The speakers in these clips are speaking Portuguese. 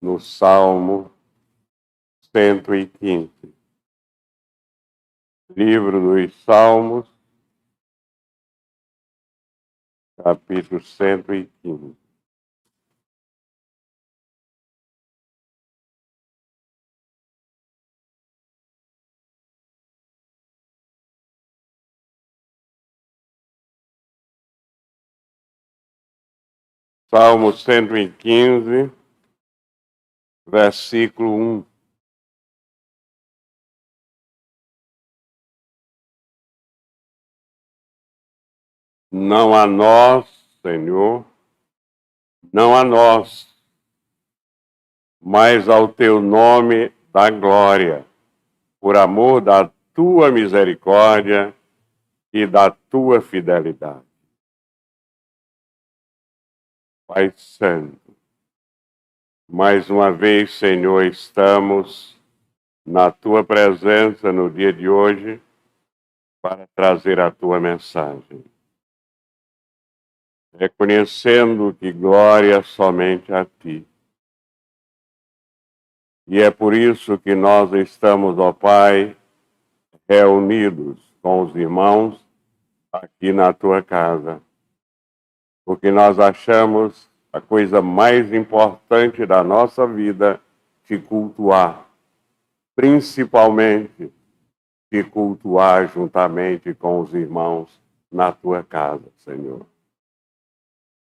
no Salmo 115. Livro dos Salmos, capítulo 115. Salmo 115, versículo 1. Não a nós, Senhor, não a nós, mas ao teu nome dá glória, por amor da tua misericórdia e da tua fidelidade. Pai Santo, mais uma vez, Senhor, estamos na tua presença no dia de hoje para trazer a tua mensagem. Reconhecendo que glória somente a ti. E é por isso que nós estamos, ó Pai, reunidos com os irmãos aqui na tua casa. Porque nós achamos a coisa mais importante da nossa vida te cultuar. Principalmente te cultuar juntamente com os irmãos na tua casa, Senhor.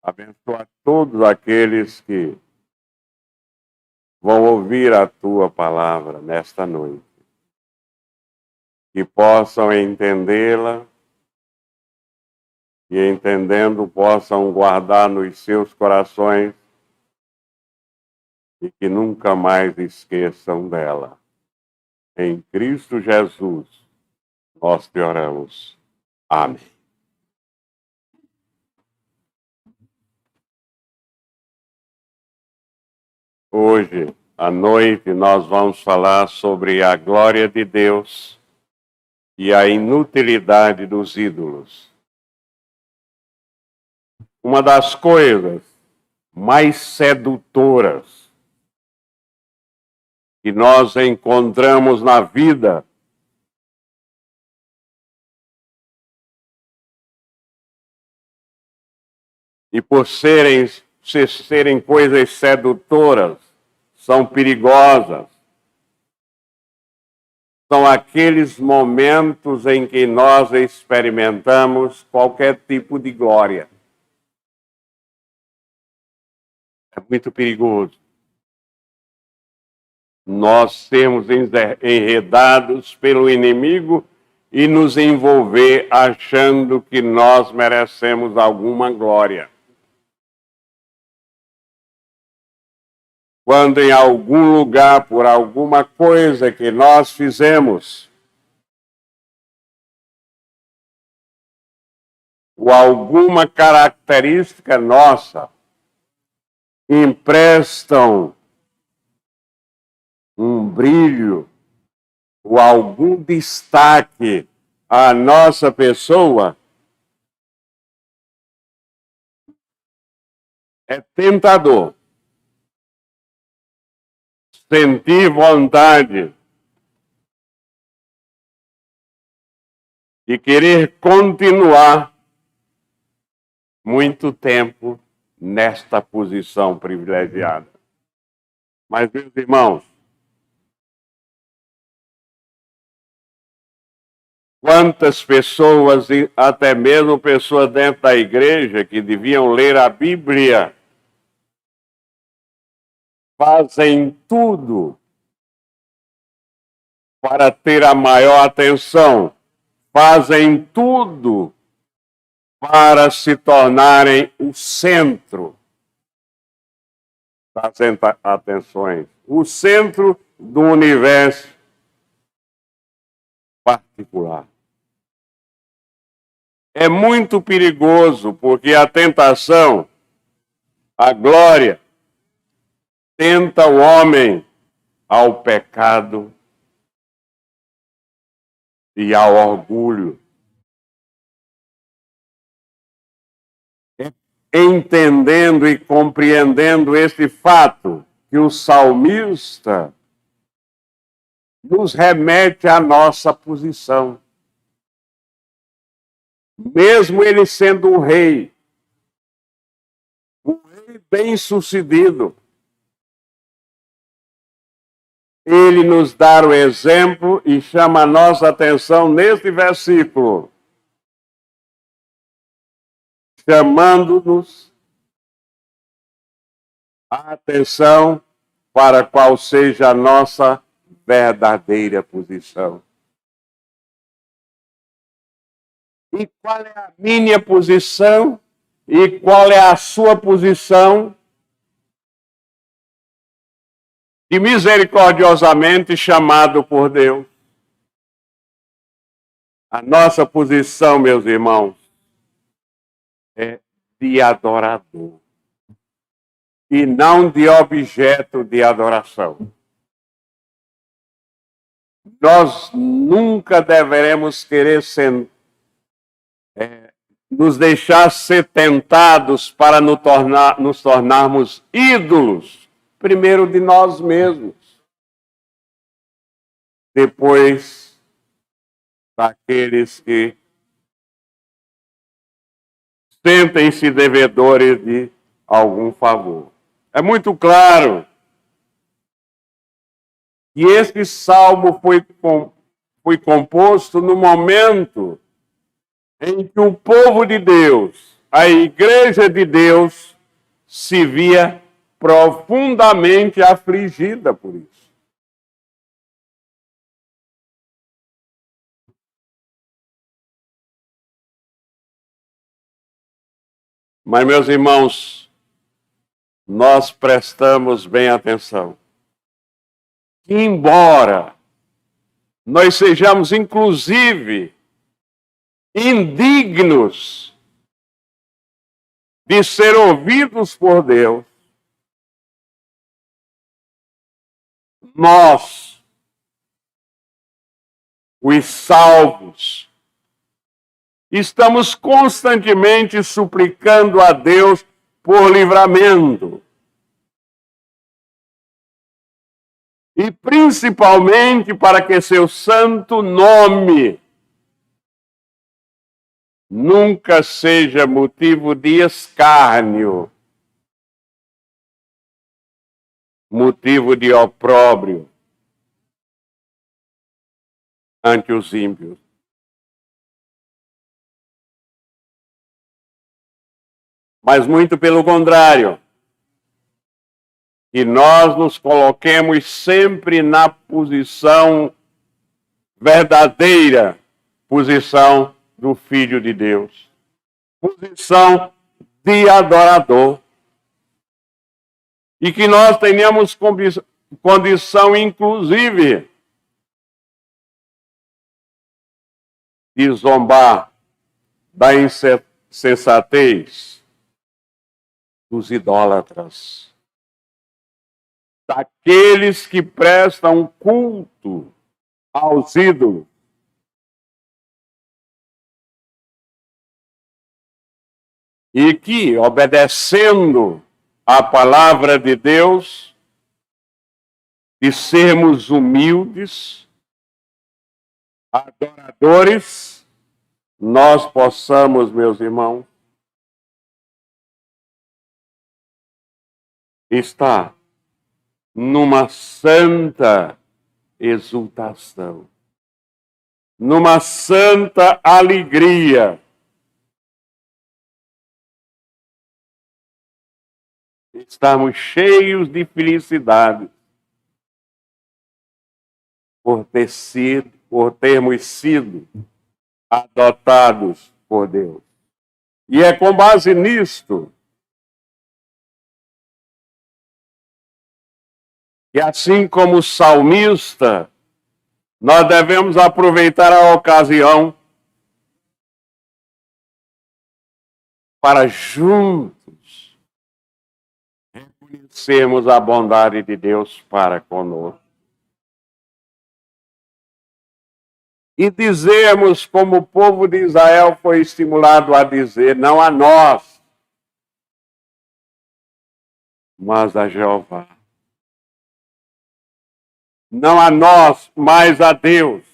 Abençoa todos aqueles que vão ouvir a tua palavra nesta noite. Que possam entendê-la e, entendendo, possam guardar nos seus corações e que nunca mais esqueçam dela. Em Cristo Jesus, nós te oramos. Amém. Hoje, à noite, nós vamos falar sobre a glória de Deus e a inutilidade dos ídolos. Uma das coisas mais sedutoras que nós encontramos na vida e por serem coisas sedutoras, são perigosas. São aqueles momentos em que nós experimentamos qualquer tipo de glória. É muito perigoso. Nós sermos enredados pelo inimigo e nos envolver achando que nós merecemos alguma glória. Quando em algum lugar, por alguma coisa que nós fizemos, ou alguma característica nossa, emprestam um brilho ou algum destaque à nossa pessoa, é tentador. Sentir vontade de querer continuar muito tempo nesta posição privilegiada. Mas, meus irmãos, quantas pessoas, até mesmo pessoas dentro da igreja, que deviam ler a Bíblia, fazem tudo para ter a maior atenção, fazem tudo para se tornarem o centro das atenções, o centro do universo particular. É muito perigoso, porque a tentação, a glória, tenta o homem ao pecado e ao orgulho. Entendendo e compreendendo esse fato, que o salmista nos remete à nossa posição. Mesmo ele sendo um rei bem-sucedido, ele nos dá o exemplo e chama a nossa atenção neste versículo, chamando-nos a atenção para qual seja a nossa verdadeira posição. E qual é a minha posição? E qual é a sua posição? E misericordiosamente chamado por Deus. A nossa posição, meus irmãos, é de adorador e não de objeto de adoração. Nós nunca deveremos querer nos deixar ser tentados para nos tornarmos ídolos, primeiro de nós mesmos, depois daqueles que sentem-se devedores de algum favor. É muito claro que este salmo foi composto no momento em que o povo de Deus, a igreja de Deus, se via profundamente afligida por isso. Mas, meus irmãos, nós prestamos bem atenção. Que embora nós sejamos, inclusive, indignos de ser ouvidos por Deus, nós, os salvos, estamos constantemente suplicando a Deus por livramento. E principalmente para que seu santo nome nunca seja motivo de escárnio, motivo de opróbrio ante os ímpios. Mas muito pelo contrário, que nós nos coloquemos sempre na posição verdadeira, posição do Filho de Deus, posição de adorador, e que nós tenhamos condição, inclusive, de zombar da insensatez dos idólatras, daqueles que prestam culto aos ídolos. E que, obedecendo à palavra de Deus, de sermos humildes, adoradores, nós possamos, meus irmãos, estar numa santa exultação, numa santa alegria, estarmos cheios de felicidade por termos sido adotados por Deus. E é com base nisto que, assim como o salmista, nós devemos aproveitar a ocasião para juntos reconhecermos a bondade de Deus para conosco. E dizermos, como o povo de Israel foi estimulado a dizer, não a nós, mas a Jeová. não a nós, mas a Deus.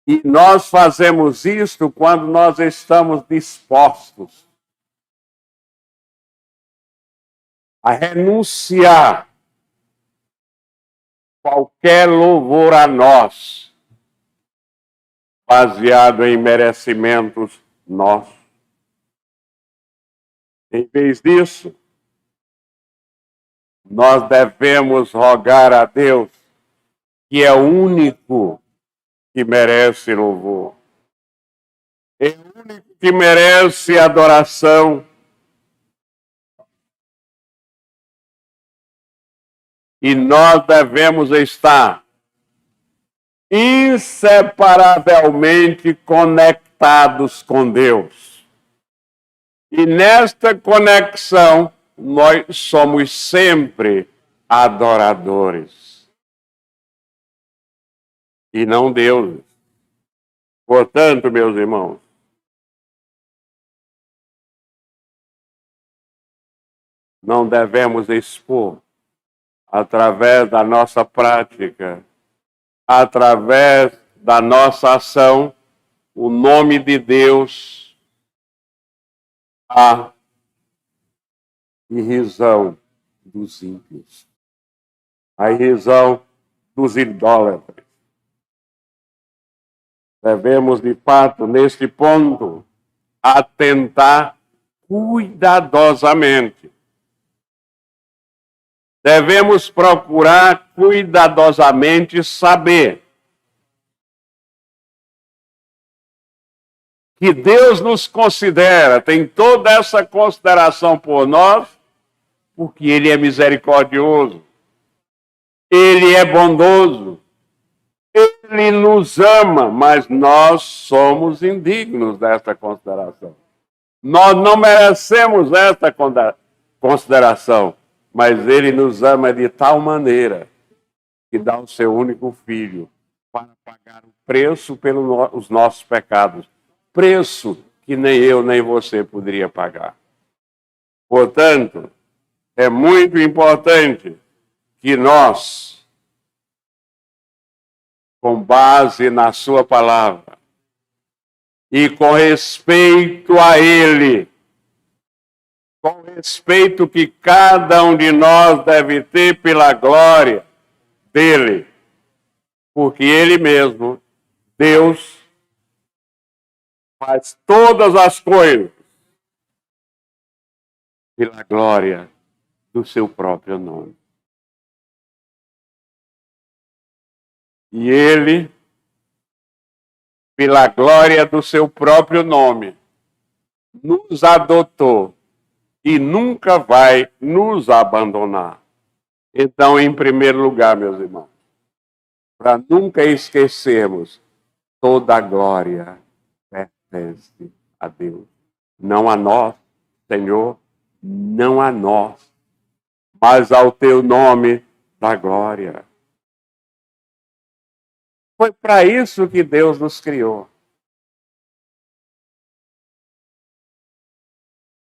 E nós fazemos isto quando nós estamos dispostos a renunciar qualquer louvor a nós, baseado em merecimentos nossos. Em vez disso, nós devemos rogar a Deus, que é o único que merece louvor. É o único que merece adoração. E nós devemos estar inseparavelmente conectados com Deus. E nesta conexão, nós somos sempre adoradores. E não deuses. Portanto, meus irmãos, não devemos expor, através da nossa prática, através da nossa ação, o nome de Deus à irrisão dos ímpios, a irrisão dos idólatras. Devemos, de fato, neste ponto, atentar cuidadosamente. Devemos procurar cuidadosamente saber que Deus nos considera, tem toda essa consideração por nós, porque Ele é misericordioso, Ele é bondoso, Ele nos ama, mas nós somos indignos desta consideração. Nós não merecemos esta consideração, mas Ele nos ama de tal maneira que dá o seu único filho para pagar o preço pelos nossos pecados. Preço que nem eu nem você poderia pagar. Portanto, é muito importante que nós, com base na sua palavra e com respeito a Ele, com respeito que cada um de nós deve ter pela glória dele, porque Ele mesmo, Deus, faz todas as coisas pela glória do seu próprio nome. E Ele, pela glória do seu próprio nome, nos adotou e nunca vai nos abandonar. Então, em primeiro lugar, meus irmãos, para nunca esquecermos, toda a glória pertence a Deus. Não a nós, Senhor, não a nós, mas ao teu nome da glória. Foi para isso que Deus nos criou.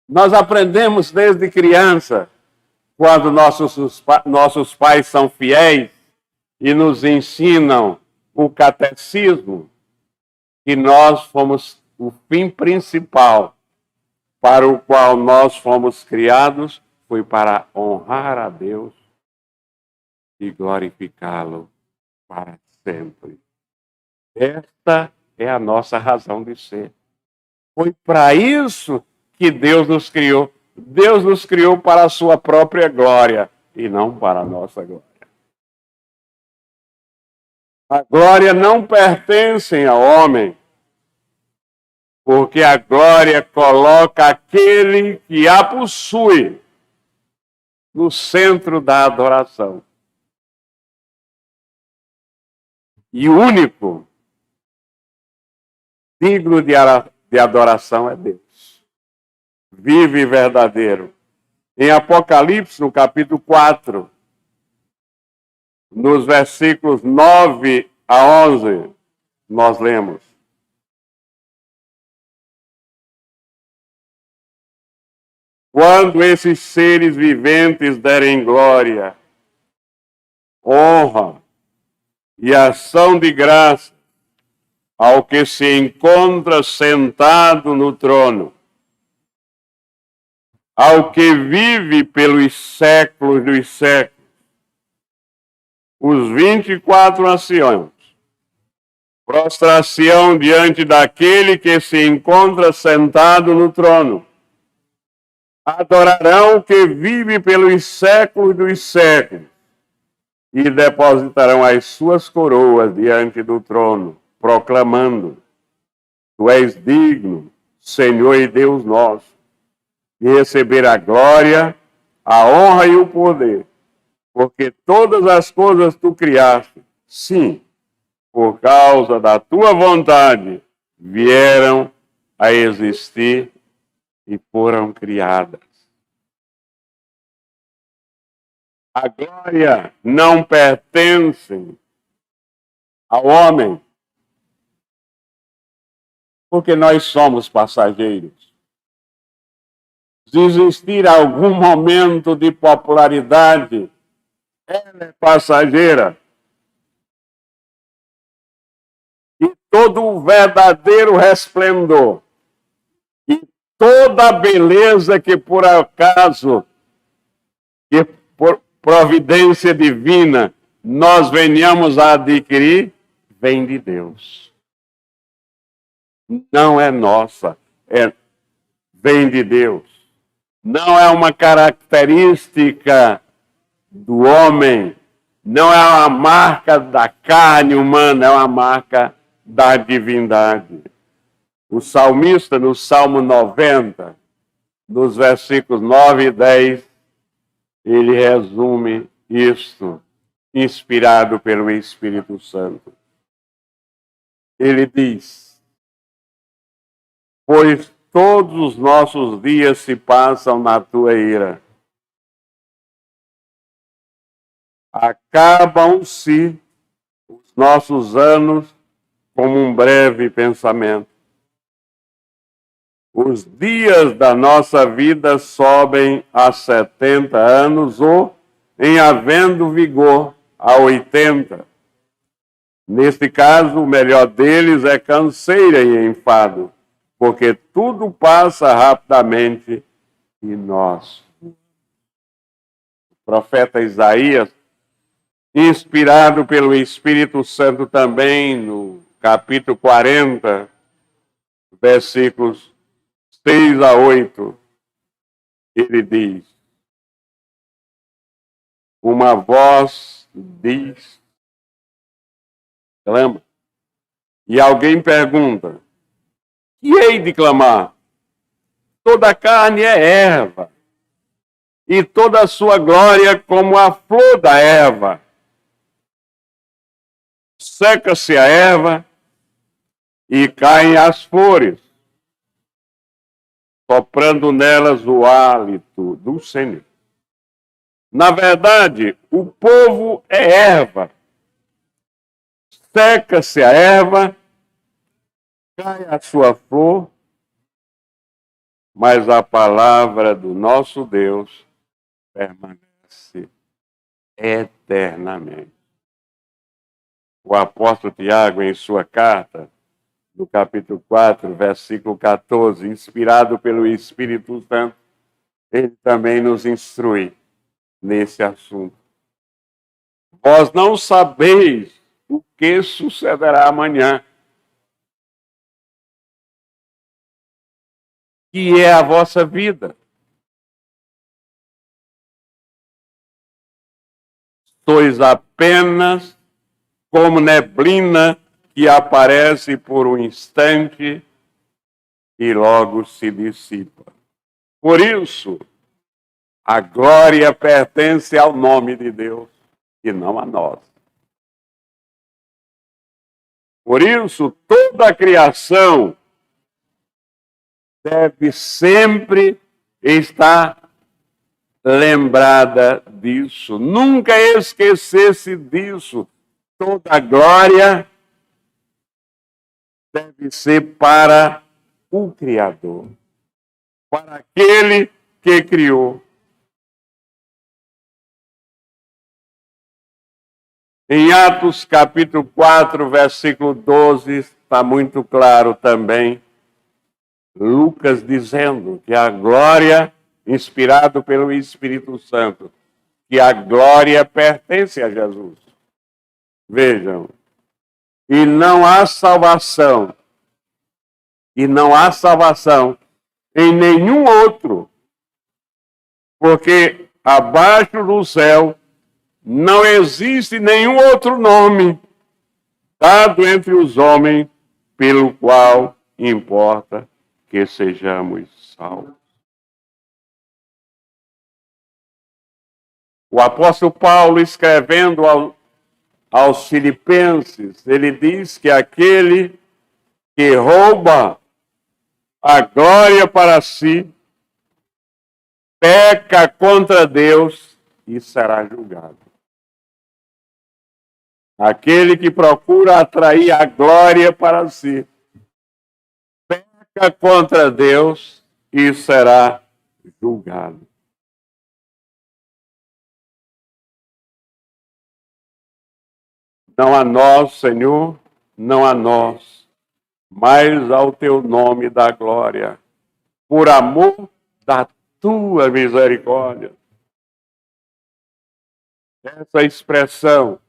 Nós aprendemos desde criança, quando nossos pais são fiéis e nos ensinam o catecismo, que nós fomos o fim principal para o qual nós fomos criados, foi para honrar a Deus e glorificá-lo para sempre. Esta é a nossa razão de ser. Foi para isso que Deus nos criou. Deus nos criou para a sua própria glória e não para a nossa glória. A glória não pertence ao homem, porque a glória coloca aquele que a possui no centro da adoração. E o único digno de adoração é Deus. Vivo e verdadeiro. Em Apocalipse, no capítulo 4, nos versículos 9 a 11, nós lemos: Quando esses seres viventes derem glória, honra e ação de graça ao que se encontra sentado no trono, ao que vive pelos séculos dos séculos, os 24 anciãos, prostração diante daquele que se encontra sentado no trono, adorarão o que vive pelos séculos dos séculos e depositarão as suas coroas diante do trono, proclamando: Tu és digno, Senhor e Deus nosso, de receber a glória, a honra e o poder, porque todas as coisas tu criaste, sim, por causa da tua vontade, vieram a existir e foram criadas. A glória não pertence ao homem, porque nós somos passageiros. Se existir algum momento de popularidade, ela é passageira. E todo o verdadeiro resplendor, e toda a beleza que por acaso, que por providência divina, nós venhamos a adquirir, vem de Deus. Não é nossa, vem de Deus. Não é uma característica do homem, não é uma marca da carne humana, é uma marca da divindade. O salmista, no Salmo 90, nos versículos 9 e 10, ele resume isto, inspirado pelo Espírito Santo. Ele diz: Pois todos os nossos dias se passam na tua ira. Acabam-se os nossos anos como um breve pensamento. Os dias da nossa vida sobem a 70 anos ou, em havendo vigor, a 80. Neste caso, o melhor deles é canseira e enfado, porque tudo passa rapidamente e nós. O profeta Isaías, inspirado pelo Espírito Santo também, no capítulo 40, versículos 6 a 8, ele diz: Uma voz diz, clama, e alguém pergunta: Que hei de clamar? Toda a carne é erva, e toda a sua glória como a flor da erva. Seca-se a erva e caem as flores, soprando nelas o hálito do Senhor. Na verdade, o povo é erva. Seca-se a erva, cai a sua flor, mas a palavra do nosso Deus permanece eternamente. O apóstolo Tiago, em sua carta, no capítulo 4, versículo 14, inspirado pelo Espírito Santo, ele também nos instrui nesse assunto. Vós não sabeis o que sucederá amanhã, que é a vossa vida. Sois apenas como neblina que aparece por um instante e logo se dissipa. Por isso, a glória pertence ao nome de Deus e não a nós. Por isso, toda a criação deve sempre estar lembrada disso. Nunca esquecer-se disso. Toda a glória deve ser para o Criador, para aquele que criou. Em Atos capítulo 4, versículo 12, está muito claro também, Lucas dizendo que a glória, inspirado pelo Espírito Santo, que a glória pertence a Jesus. Vejam, e não há salvação em nenhum outro, porque abaixo do céu não existe nenhum outro nome dado entre os homens pelo qual importa que sejamos salvos. O apóstolo Paulo, escrevendo aos Filipenses, ele diz que aquele que rouba a glória para si peca contra Deus e será julgado. Aquele que procura atrair a glória para si peca contra Deus e será julgado. Não a nós, Senhor, não a nós, mas ao teu nome da glória, por amor da tua misericórdia. Essa expressão,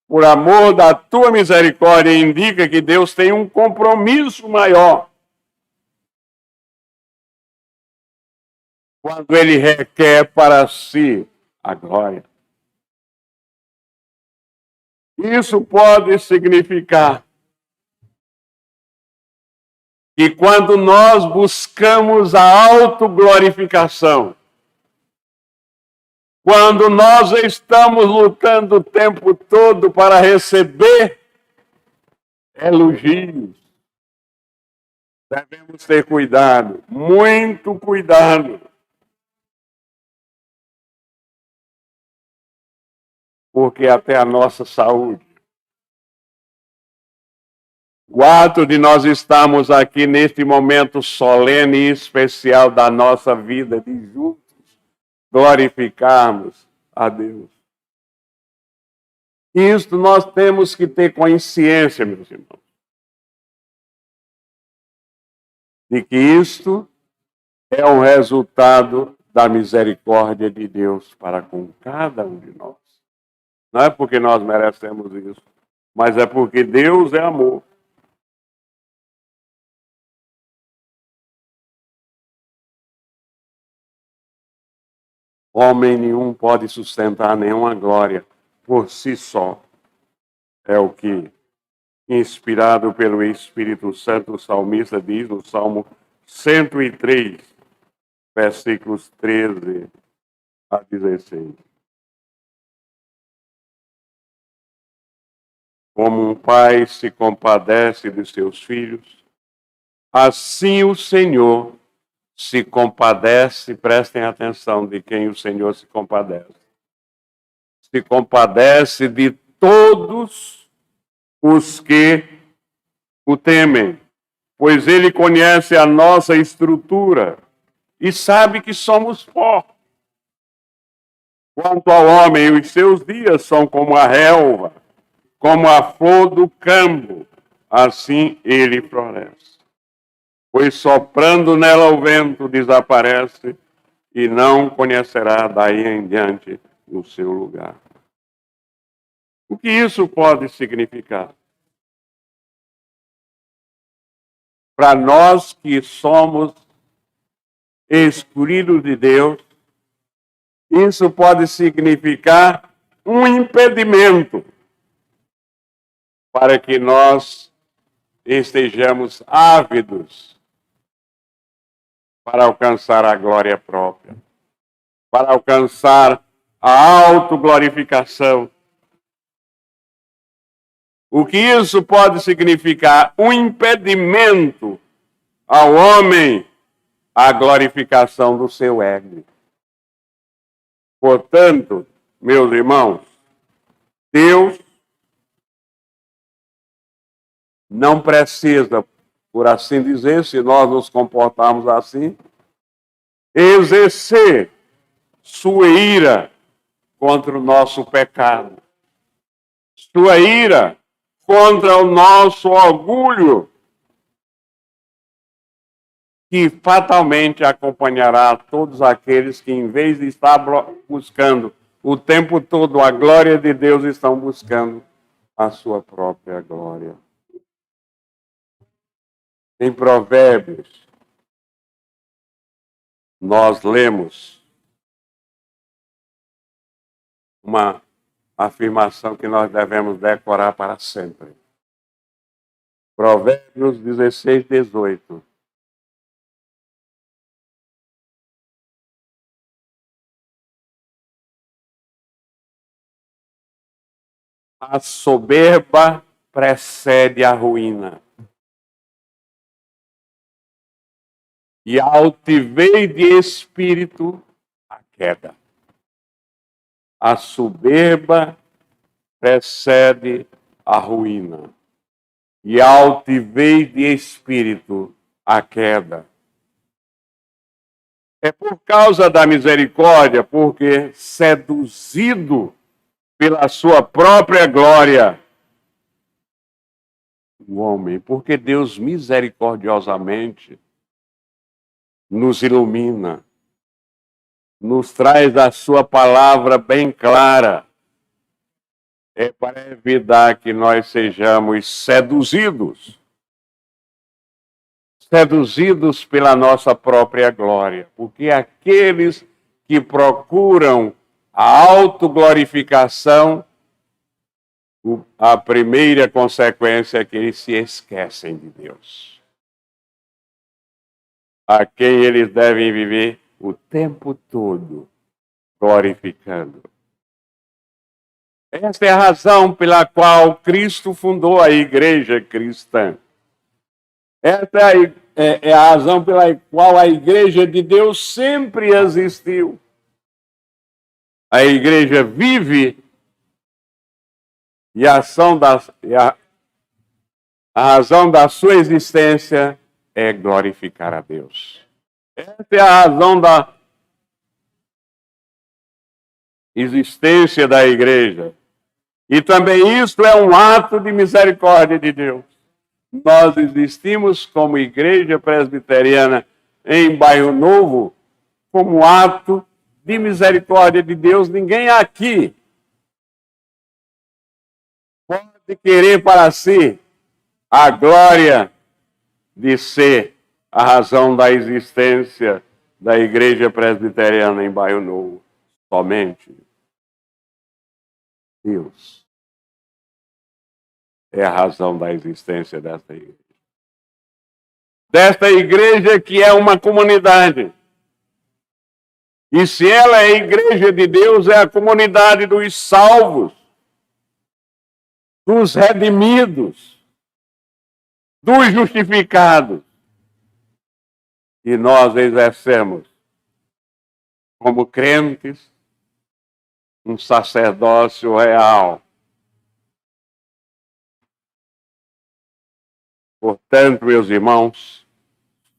por amor da tua misericórdia, indica que Deus tem um compromisso maior quando ele requer para si a glória. Isso pode significar que quando nós buscamos a autoglorificação, quando nós estamos lutando o tempo todo para receber elogios, devemos ter cuidado, muito cuidado. Porque até a nossa saúde, o ato de nós estarmos aqui neste momento solene e especial da nossa vida, de juntos glorificarmos a Deus. Isto nós temos que ter consciência, meus irmãos, de que isto é um resultado da misericórdia de Deus para com cada um de nós. Não é porque nós merecemos isso, mas é porque Deus é amor. Homem nenhum pode sustentar nenhuma glória por si só. É o que, inspirado pelo Espírito Santo, o salmista diz no Salmo 103, versículos 13 a 16. Como um pai se compadece dos seus filhos, assim o Senhor se compadece, prestem atenção de quem o Senhor se compadece. Se compadece de todos os que o temem, pois ele conhece a nossa estrutura e sabe que somos pó. Quanto ao homem, os seus dias são como a relva, como a flor do campo, assim ele floresce. Pois soprando nela o vento desaparece e não conhecerá daí em diante o seu lugar. O que isso pode significar? Para nós que somos escolhidos de Deus, isso pode significar um impedimento para que nós estejamos ávidos para alcançar a glória própria, para alcançar a autoglorificação. O que isso pode significar? Um impedimento ao homem à glorificação do seu ego. Portanto, meus irmãos, Deus não precisa, por assim dizer, se nós nos comportarmos assim, exercer sua ira contra o nosso pecado, sua ira contra o nosso orgulho, que fatalmente acompanhará todos aqueles que, em vez de estar buscando o tempo todo a glória de Deus, estão buscando a sua própria glória. Em Provérbios, nós lemos uma afirmação que nós devemos decorar para sempre. Provérbios 16, 18. A soberba precede a ruína, e a altivez de espírito a queda. A soberba precede a ruína, e a altivez de espírito a queda. É por causa da misericórdia, porque seduzido pela sua própria glória, o homem, porque Deus misericordiosamente nos ilumina, nos traz a sua palavra bem clara, é para evitar que nós sejamos seduzidos pela nossa própria glória, porque aqueles que procuram a autoglorificação, a primeira consequência é que eles se esquecem de Deus, a quem eles devem viver o tempo todo glorificando. Esta é a razão pela qual Cristo fundou a igreja cristã. Esta é a razão pela qual a igreja de Deus sempre existiu. A igreja vive e a razão da sua existência é glorificar a Deus. Essa é a razão da existência da igreja. E também isto é um ato de misericórdia de Deus. Nós existimos como igreja presbiteriana em Bairro Novo como ato de misericórdia de Deus. Ninguém aqui pode querer para si a glória de ser a razão da existência da igreja presbiteriana em Bairro Novo. Somente Deus é a razão da existência desta igreja. Desta igreja que é uma comunidade. E se ela é a igreja de Deus, é a comunidade dos salvos, dos redimidos, dos justificados. E nós exercemos, como crentes, um sacerdócio real. Portanto, meus irmãos,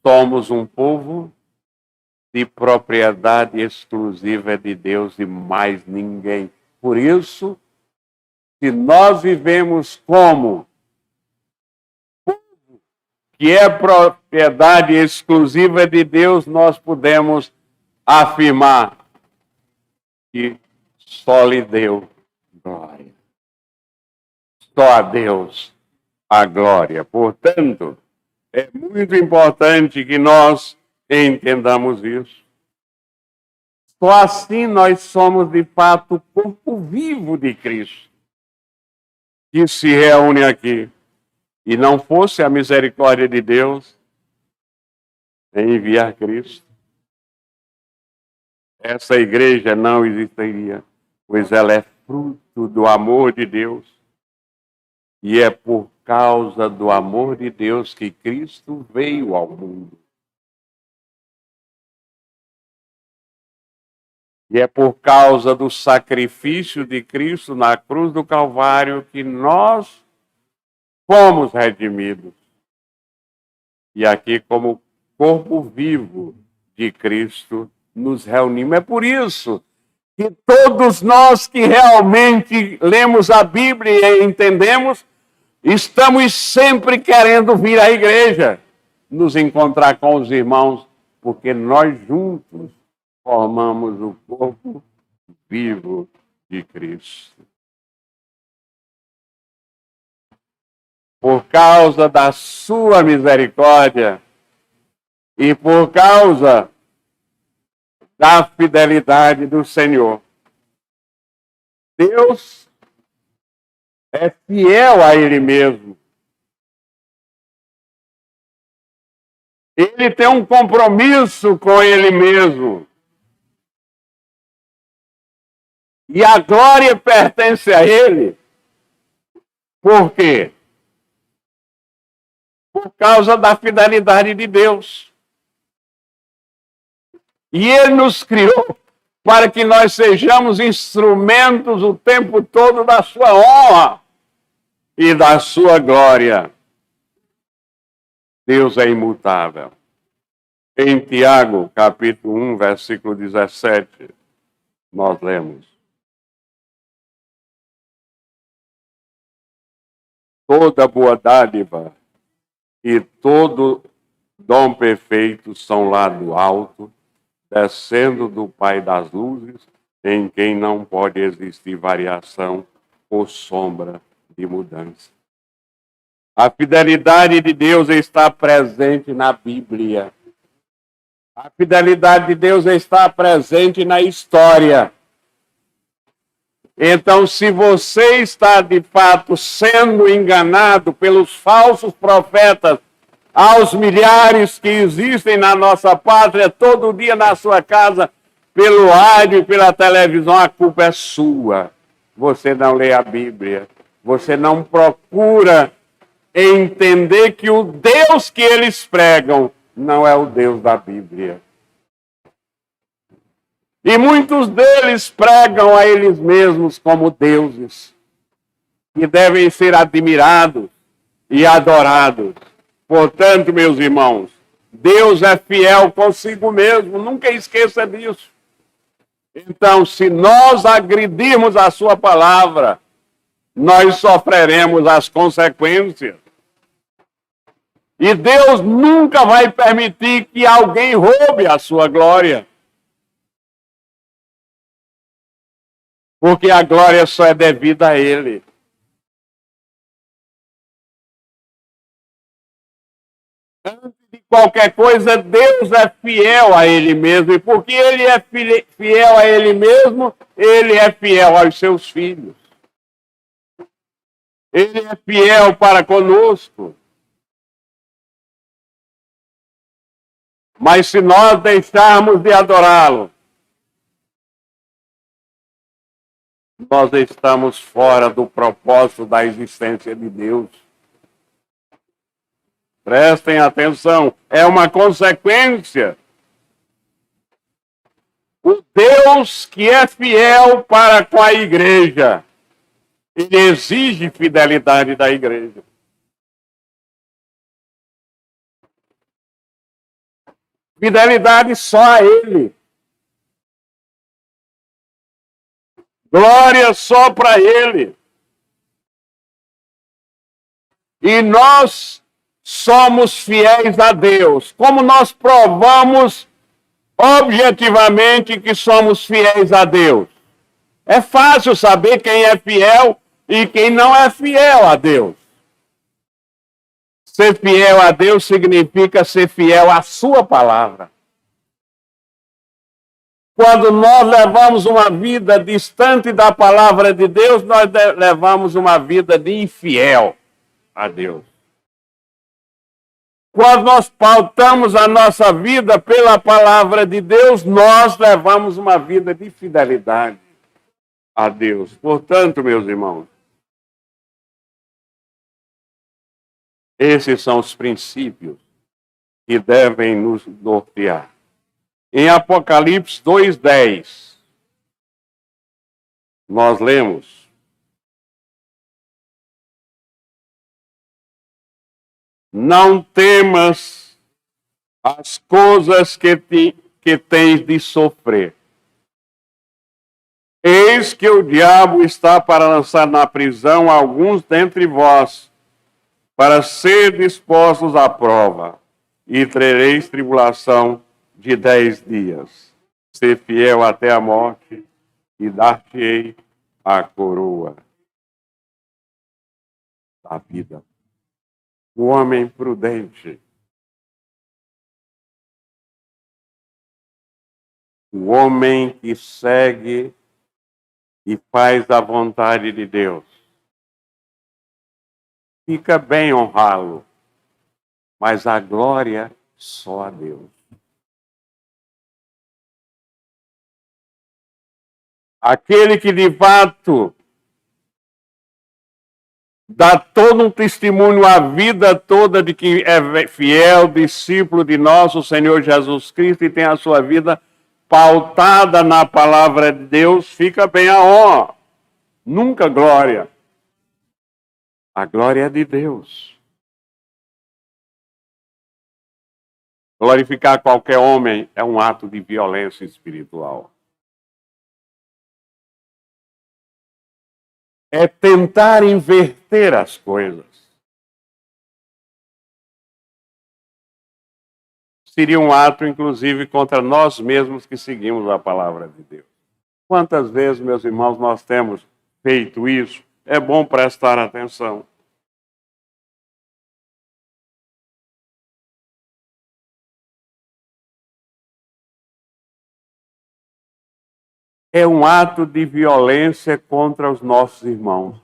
somos um povo de propriedade exclusiva de Deus e mais ninguém. Por isso, se nós vivemos como povo que é propriedade exclusiva de Deus, nós podemos afirmar que só lhe deu glória. Só a Deus a glória. Portanto, é muito importante que nós entendamos isso. Só assim nós somos, de fato, o corpo vivo de Cristo, que se reúne aqui. E não fosse a misericórdia de Deus em enviar Cristo, essa igreja não existiria, pois ela é fruto do amor de Deus. E é por causa do amor de Deus que Cristo veio ao mundo. E é por causa do sacrifício de Cristo na cruz do Calvário que nós fomos redimidos. E aqui, como corpo vivo de Cristo nos reunimos. É por isso que todos nós que realmente lemos a Bíblia e entendemos, estamos sempre querendo vir à igreja, nos encontrar com os irmãos, porque nós juntos formamos o corpo vivo de Cristo. Por causa da sua misericórdia e por causa da fidelidade do Senhor, Deus é fiel a Ele mesmo. Ele tem um compromisso com Ele mesmo. E a glória pertence a Ele. Por quê? Por causa da fidelidade de Deus. E Ele nos criou para que nós sejamos instrumentos o tempo todo da sua honra e da sua glória. Deus é imutável. Em Tiago, capítulo 1, versículo 17, nós lemos: toda boa dádiva e todo dom perfeito são lá do alto, descendo do Pai das luzes, em quem não pode existir variação ou sombra de mudança. A fidelidade de Deus está presente na Bíblia. A fidelidade de Deus está presente na história. Então, se você está de fato sendo enganado pelos falsos profetas, aos milhares que existem na nossa pátria, todo dia na sua casa, pelo rádio e pela televisão, a culpa é sua. Você não lê a Bíblia. Você não procura entender que o Deus que eles pregam não é o Deus da Bíblia. E muitos deles pregam a eles mesmos como deuses, que devem ser admirados e adorados. Portanto, meus irmãos, Deus é fiel consigo mesmo, nunca esqueça disso. Então, se nós agredirmos a sua palavra, nós sofreremos as consequências. E Deus nunca vai permitir que alguém roube a sua glória. Porque a glória só é devida a Ele. Antes de qualquer coisa, Deus é fiel a Ele mesmo. E porque Ele é fiel a Ele mesmo, Ele é fiel aos seus filhos. Ele é fiel para conosco. Mas se nós deixarmos de adorá-lo, nós estamos fora do propósito da existência de Deus. Prestem atenção, é uma consequência. O Deus que é fiel para com a igreja, ele exige fidelidade da igreja. Fidelidade só a Ele. Glória só para Ele. E nós somos fiéis a Deus. Como nós provamos objetivamente que somos fiéis a Deus? É fácil saber quem é fiel e quem não é fiel a Deus. Ser fiel a Deus significa ser fiel à sua palavra. Quando nós levamos uma vida distante da palavra de Deus, nós levamos uma vida de infiel a Deus. Quando nós pautamos a nossa vida pela palavra de Deus, nós levamos uma vida de fidelidade a Deus. Portanto, meus irmãos, esses são os princípios que devem nos nortear. Em Apocalipse 2:10, nós lemos: não temas as coisas que te que tens de sofrer. Eis que o diabo está para lançar na prisão alguns dentre vós, para ser dispostos à prova, e tereis tribulação de 10 dias. Ser fiel até a morte, e dar-te-ei a coroa da vida. O homem prudente, o homem que segue e faz a vontade de Deus, fica bem honrá-lo, mas a glória só a Deus. Aquele que de fato dá todo um testemunho a vida toda de que é fiel discípulo de nosso Senhor Jesus Cristo e tem a sua vida pautada na palavra de Deus, fica bem a honra, nunca glória. A glória é de Deus. Glorificar qualquer homem é um ato de violência espiritual. É tentar inverter as coisas. Seria um ato, inclusive, contra nós mesmos que seguimos a palavra de Deus. Quantas vezes, meus irmãos, nós temos feito isso? É bom prestar atenção. É um ato de violência contra os nossos irmãos.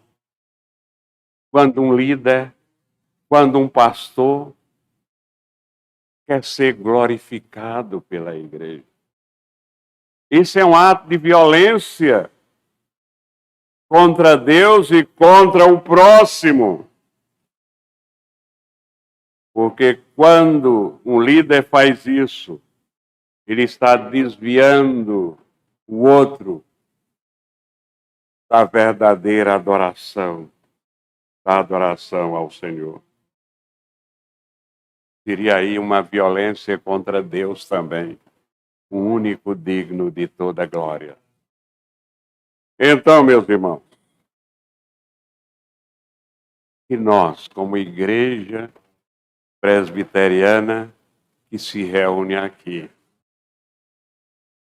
Quando um líder, quando um pastor quer ser glorificado pela igreja. Isso é um ato de violência contra Deus e contra o próximo. Porque quando um líder faz isso, ele está desviando o outro da verdadeira adoração, da adoração ao Senhor. Seria aí uma violência contra Deus também, o único digno de toda glória. Então, meus irmãos, que nós, como igreja presbiteriana que se reúne aqui,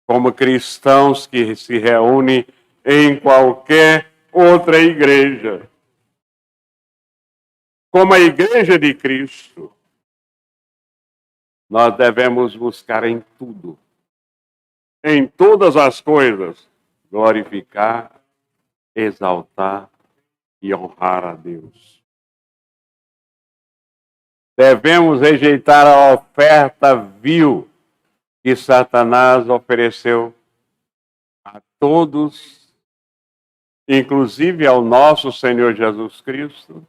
como cristãos que se reúnem em qualquer outra igreja, como a igreja de Cristo, nós devemos buscar em tudo, em todas as coisas, glorificar, exaltar e honrar a Deus. Devemos rejeitar a oferta vil que Satanás ofereceu a todos, inclusive ao nosso Senhor Jesus Cristo.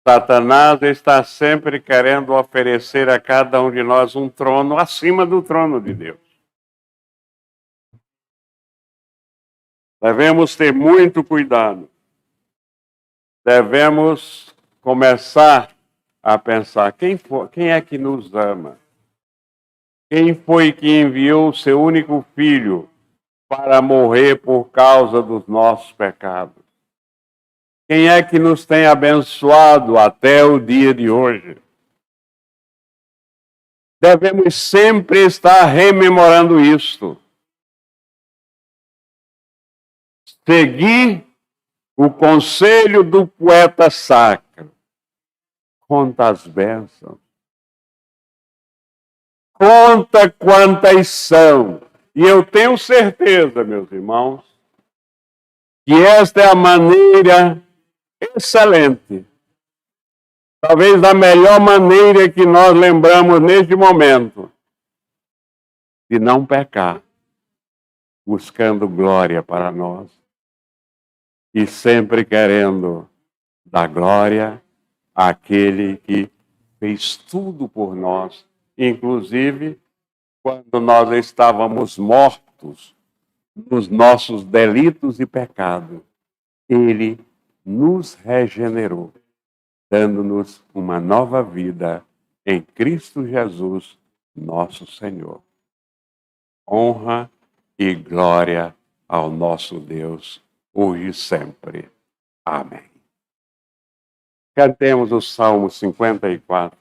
Satanás está sempre querendo oferecer a cada um de nós um trono acima do trono de Deus. Devemos ter muito cuidado. Devemos começar a pensar, quem é que nos ama? Quem foi que enviou o seu único filho para morrer por causa dos nossos pecados? Quem é que nos tem abençoado até o dia de hoje? Devemos sempre estar rememorando isto. Seguir o conselho do poeta sacro. Conta as bênçãos. Conta quantas são. E eu tenho certeza, meus irmãos, que esta é a maneira excelente, talvez da melhor maneira que nós lembramos neste momento, de não pecar, buscando glória para nós e sempre querendo dar glória àquele que fez tudo por nós, inclusive quando nós estávamos mortos nos nossos delitos e pecados. Ele nos regenerou. dando-nos uma nova vida em Cristo Jesus, nosso Senhor. Honra e glória ao nosso Deus, hoje e sempre. Amém. Cantemos o Salmo 54.